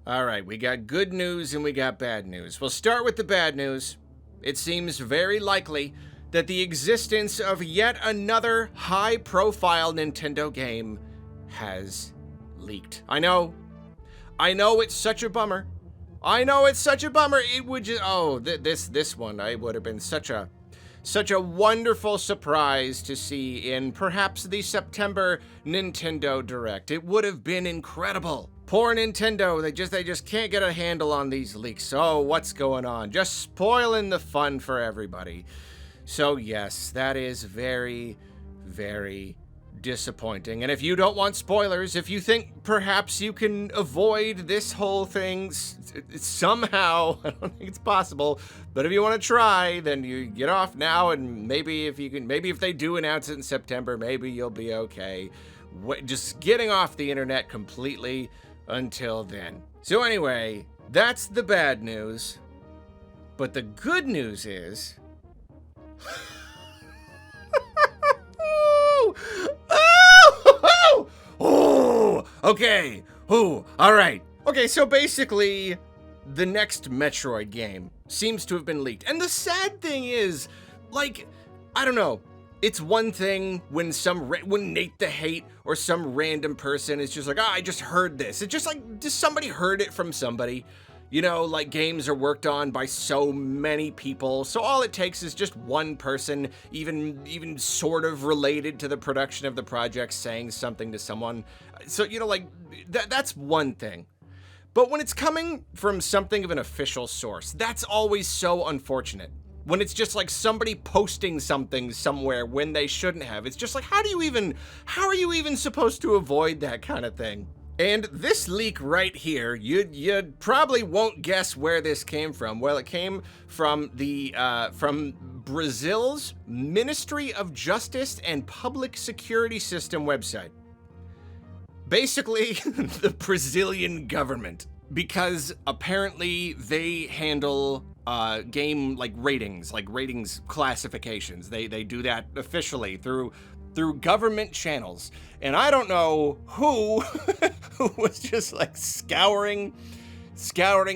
All right, we got good news and we got bad news. We'll start with the bad news. It seems very likely that the existence of yet another high-profile Nintendo game has leaked. I know it's such a bummer. It would just, this one, I would have been such a wonderful surprise to see in perhaps the September Nintendo Direct. It would have been incredible. Poor Nintendo, they just can't get a handle on these leaks. Oh, what's going on? Just spoiling the fun for everybody. So yes, that is very, very disappointing. And if you don't want spoilers, if you think perhaps you can avoid this whole thing somehow, I don't think it's possible, but if you want to try, then you get off now, and maybe if they do announce it in September, maybe you'll be okay. Just getting off the internet completely until then. So anyway, that's the bad news. But the good news is... Okay. All right. Okay, so basically, the next Metroid game seems to have been leaked. And the sad thing is, like, I don't know. It's one thing when when Nate the Hate or some random person is just like, I just heard this. It's just like, just somebody heard it from somebody. You know, like, games are worked on by so many people, so all it takes is just one person, even sort of related to the production of the project, saying something to someone. So, you know, like, that's one thing. But when it's coming from something of an official source, that's always so unfortunate. When it's just like somebody posting something somewhere when they shouldn't have. It's just like, how are you even supposed to avoid that kind of thing? And this leak right here, you probably won't guess where this came from. Well, it came from from Brazil's Ministry of Justice and Public Security System website. Basically, the Brazilian government, because apparently they handle game ratings classifications. They do that officially through government channels. And I don't know who was just like scouring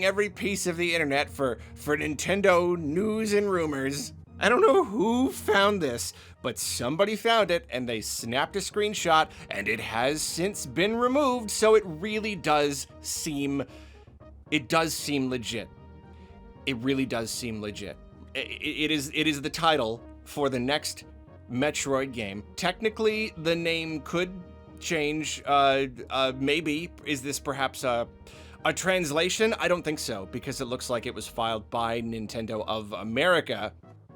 every piece of the internet for Nintendo news and rumors. I don't know who found this, but somebody found it and they snapped a screenshot, and it has since been removed, so it really does seem legit. It really does seem legit. It is the title for the next Metroid game. Technically, the name could change. Maybe. Is this perhaps a translation? I don't think so, because it looks like it was filed by Nintendo of America.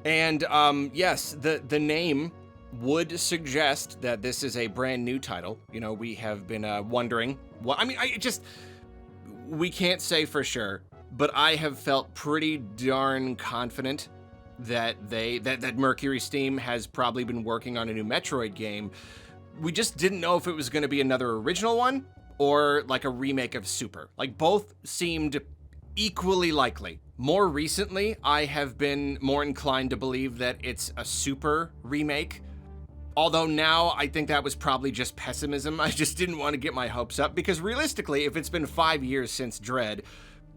And yes, the name would suggest that this is a brand new title. You know, we have been wondering. Well, I mean, we can't say for sure, but I have felt pretty darn confident that Mercury Steam has probably been working on a new Metroid game. We just didn't know if it was going to be another original one or like a remake of Super. Like, both seemed equally likely. More recently, I have been more inclined to believe that it's a Super remake. Although now I think that was probably just pessimism. I just didn't want to get my hopes up, because realistically, if it's been 5 years since Dread,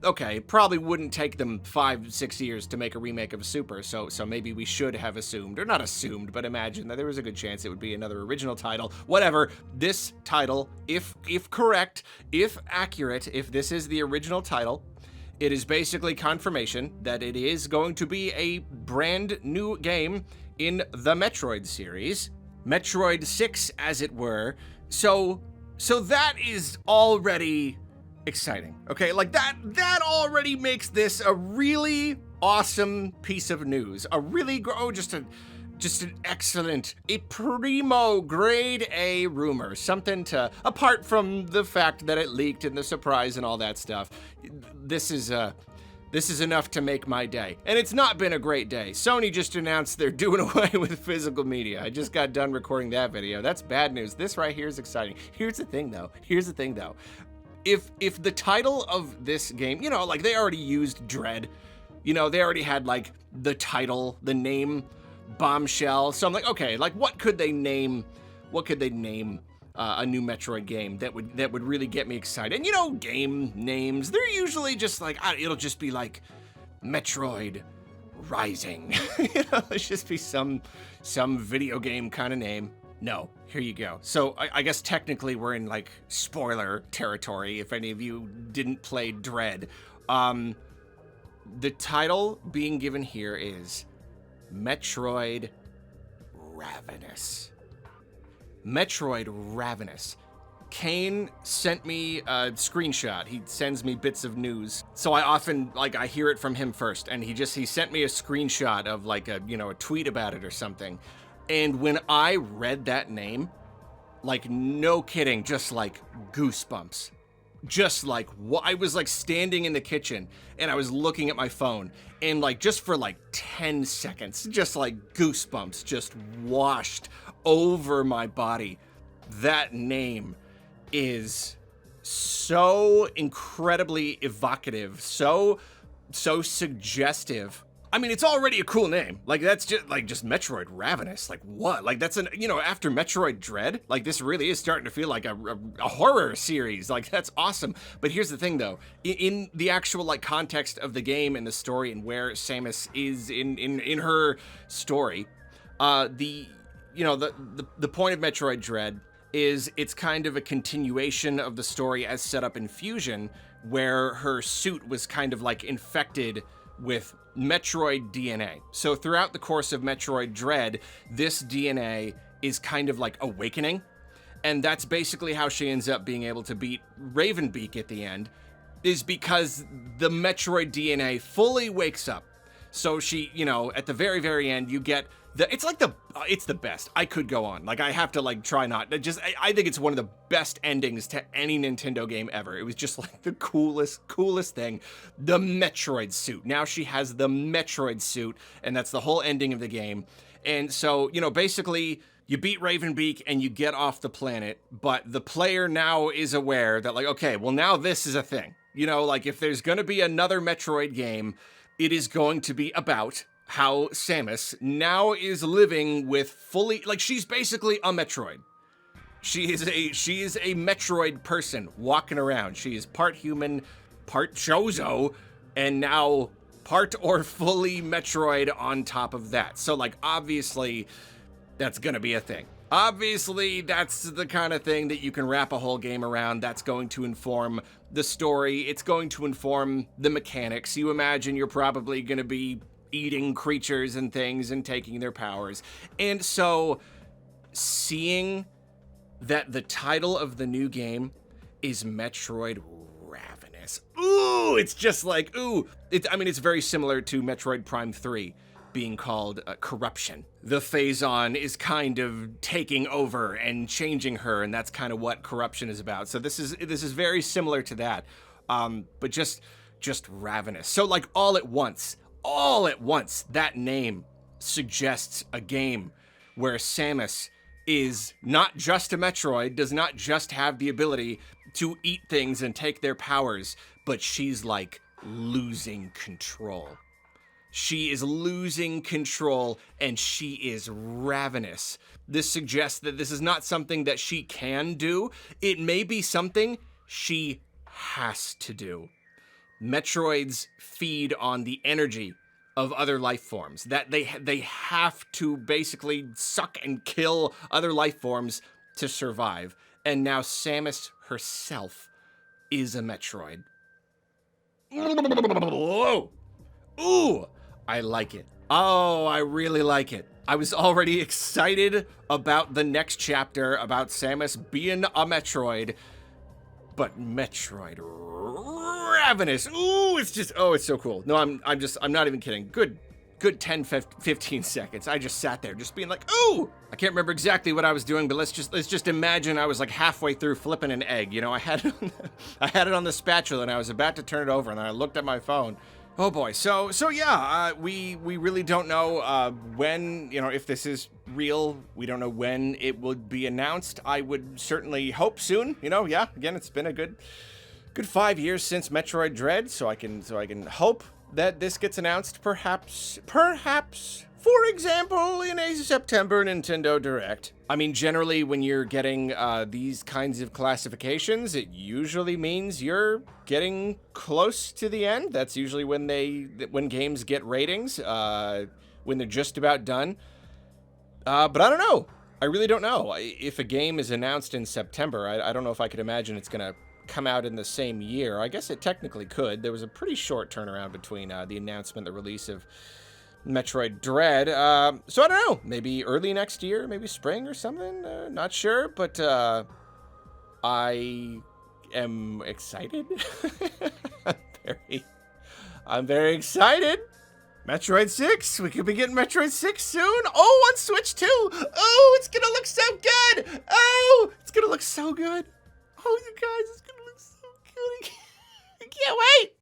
okay, probably wouldn't take them 5-6 years to make a remake of Super, so maybe we should have assumed, or not assumed, but imagined that there was a good chance it would be another original title. Whatever, this title, if correct, if accurate, if this is the original title, it is basically confirmation that it is going to be a brand new game in the Metroid series. Metroid 6, as it were. So that is already exciting. Okay, like that already makes this a really awesome piece of news. A really just an excellent, a primo grade A rumor. Something to, apart from the fact that it leaked and the surprise and all that stuff, this is enough to make my day. And it's not been a great day. Sony just announced they're doing away with physical media. I just got done recording that video. That's bad news. This right here is exciting. Here's the thing though. If the title of this game, you know, like, they already used Dread, you know, they already had like the title, the name Bombshell. So I'm like, okay, like, what could they name a new Metroid game that would really get me excited. And you know, game names, they're usually just like, it'll just be like Metroid Rising. You know, it's just be some video game kind of name. No, here you go. So I guess technically we're in like spoiler territory if any of you didn't play Dread. The title being given here is Metroid Ravenous. Metroid Ravenous. Kane sent me a screenshot. He sends me bits of news. So I often, like, I hear it from him first. And he sent me a screenshot of like a tweet about it or something. And when I read that name, like, no kidding, just like goosebumps. Just like, I was like standing in the kitchen and I was looking at my phone and like just for like 10 seconds, just like goosebumps just washed over my body. That name is so incredibly evocative, so suggestive. I mean, it's already a cool name. Like, that's just Metroid Ravenous. Like, what? Like, that's after Metroid Dread, like, this really is starting to feel like a horror series. Like, that's awesome. But here's the thing, though. In the actual, like, context of the game and the story and where Samus is in her story, the point of Metroid Dread is it's kind of a continuation of the story as set up in Fusion, where her suit was kind of, like, infected with Metroid DNA. So throughout the course of Metroid Dread, this DNA is kind of like awakening. And that's basically how she ends up being able to beat Ravenbeak at the end, is because the Metroid DNA fully wakes up. So she, at the very, very end, you get it's the best. I could go on. Like, I have to like try not. I think it's one of the best endings to any Nintendo game ever. It was just like the coolest thing. The Metroid suit. Now she has the Metroid suit, and that's the whole ending of the game. And so, basically, you beat Ravenbeak and you get off the planet, but the player now is aware that, like, okay, well, now this is a thing. Like, if there's gonna be another Metroid game, it is going to be about how Samus now is living with fully, like, she's basically a Metroid. She is a Metroid person walking around. She is part human, part Chozo, and now part or fully Metroid on top of that. So, like, obviously, that's gonna be a thing. Obviously, that's the kind of thing that you can wrap a whole game around. That's going to inform the story. It's going to inform the mechanics. You imagine you're probably gonna be eating creatures and things and taking their powers. And so seeing that the title of the new game is Metroid Ravenous. Ooh, it's just like, ooh. It's very similar to Metroid Prime 3 being called Corruption. The Phazon is kind of taking over and changing her, and that's kind of what Corruption is about. So this is very similar to that, but just Ravenous. So, like, all at once, that name suggests a game where Samus is not just a Metroid, does not just have the ability to eat things and take their powers, but she's like losing control. She is losing control and she is ravenous. This suggests that this is not something that she can do. It may be something she has to do. Metroids feed on the energy of other life forms, that they have to basically suck and kill other life forms to survive. And now Samus herself is a Metroid. Whoa. Ooh, I like it. Oh, I really like it. I was already excited about the next chapter about Samus being a Metroid, but Metroid Ravenous. Ooh, it's so cool. No, I'm not even kidding. Good 10, 15 seconds. I just sat there just being like, ooh! I can't remember exactly what I was doing, but let's just imagine I was like halfway through flipping an egg. I had it on the spatula and I was about to turn it over and then I looked at my phone. Oh boy. So yeah, we really don't know when, if this is real. We don't know when it will be announced. I would certainly hope soon. Yeah, again, it's been a good 5 years since Metroid Dread, so I can hope that this gets announced perhaps, for example, in a September Nintendo Direct. I mean, generally, when you're getting these kinds of classifications, it usually means you're getting close to the end. That's usually when games get ratings, when they're just about done. But I don't know. I really don't know. If a game is announced in September, I don't know if I could imagine it's going to come out in the same year. I guess it technically could. There was a pretty short turnaround between the announcement and the release of Metroid Dread. So I don't know. Maybe early next year, maybe spring or something. Not sure, but I am excited. I'm very excited. Metroid 6. We could be getting Metroid 6 soon. Oh, on Switch too. Oh, it's gonna look so good. Oh, it's gonna look so good. Oh, you guys, it's gonna look so good. I can't wait.